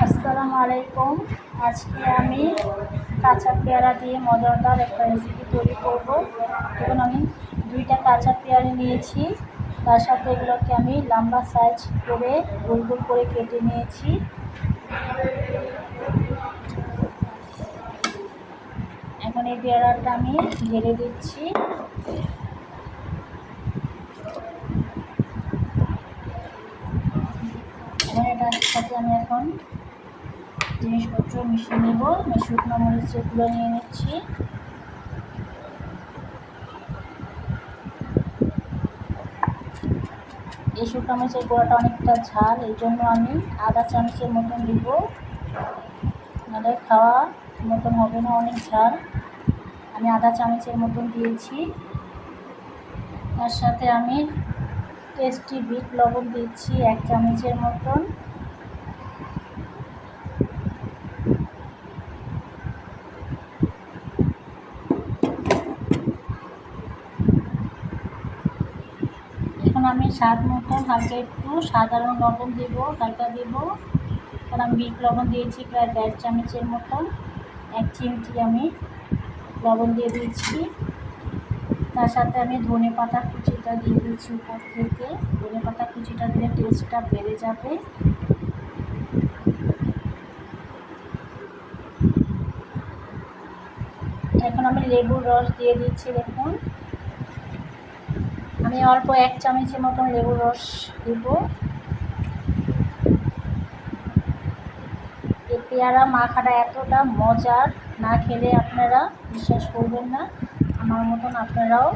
আসসালামু আলাইকুম। আজকে আমি কাঁচা পেয়ারা দিয়ে মজাদার একটা রেসিপি তৈরি করব। এবং আমি 2টা কাঁচা পেয়ারা নিয়েছি, তার সাথে এগুলোকে আমি লম্বা সাইজ করে গোল গোল করে কেটে নিয়েছি। এখন এই পেয়ারাটা আমি ঢেলে দিচ্ছি। এটার সাথে আমি এখন জিনিসপত্র মিশিয়ে নেব। আমি শুকনো মরিচগুলো নিয়ে নিচ্ছি। এই শুকনো মরিচের গুঁড়াটা অনেকটা ঝাল, এই জন্য আমি আধা চামচের মতন দিব, নাহলে খাওয়া মতন হবে না, অনেক ঝাল। আমি আধা চামচের মতন দিয়েছি। তার সাথে আমি টেস্টি বিট লবণ দিচ্ছি 1 চামচের মতন। এখন আমি স্বাদ মতন হালকা একটু সাধারণ লবণ দেব, হালকা দেব, কারণ আমি বিট লবণ দিয়েছি প্রায় 1.5 চামচের মতন। 1 চিমটি আমি লবণ দিয়ে দিচ্ছি। তার সাথে আমি ধনে পাতা কুচিটা দিয়ে দিচ্ছি উপর থেকে। ধনে পাতা কুচিটা দিলে টেস্টটা বেড়ে যাবে। এখন আমি লেবুর রস দিয়ে দিচ্ছি। দেখুন, আমি অল্প 1 চামচের মতন লেবুর রস দেব। এই পেয়ারা মাখাটা এতটা মজার, না খেলে আপনারা বিশ্বাস করবেন না। আমার মতন আপনারাও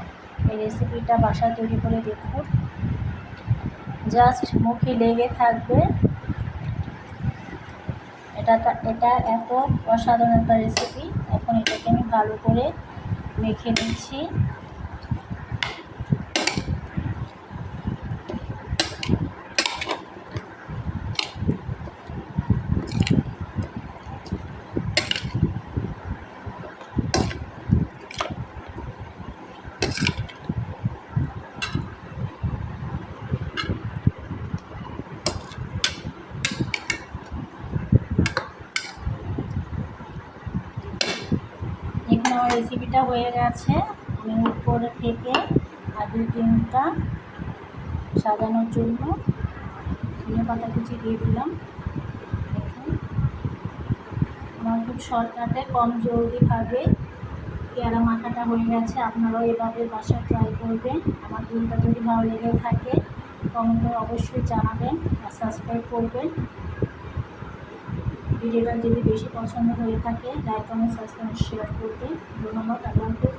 এই রেসিপিটা বাসায় তৈরি করে দেখুন, জাস্ট মুখে লেগে থাকবে। এটা এত অসাধারণ একটা রেসিপি। এখন এটাকে আমি ভালো করে মেখে নিচ্ছি। এখন আমার রেসিপিটা হয়ে গেছে। আমি উপরে থেকে আর 2-3টা সাজানোর জন্য ধনে পাতা কুচি দিয়ে দিলাম। দেখুন, আমার খুব শর্টকাটে কম জলদিভাবে পেয়ারা মাখাটা হয়ে গেছে। আপনারাও এভাবে বাসায় ট্রাই করবেন। আমার ভিডিওটা যদি ভালো লেগে থাকে কমেন্টে অবশ্যই জানাবেন আর সাবস্ক্রাইব করবেন। ভিডিওটা যদি বেশি পছন্দ হয়ে থাকে লাইক, কমেন্ট, সাবস্ক্রাইব, শেয়ার করবেন। ধন্যবাদ। আল্লাহ হাফেজ।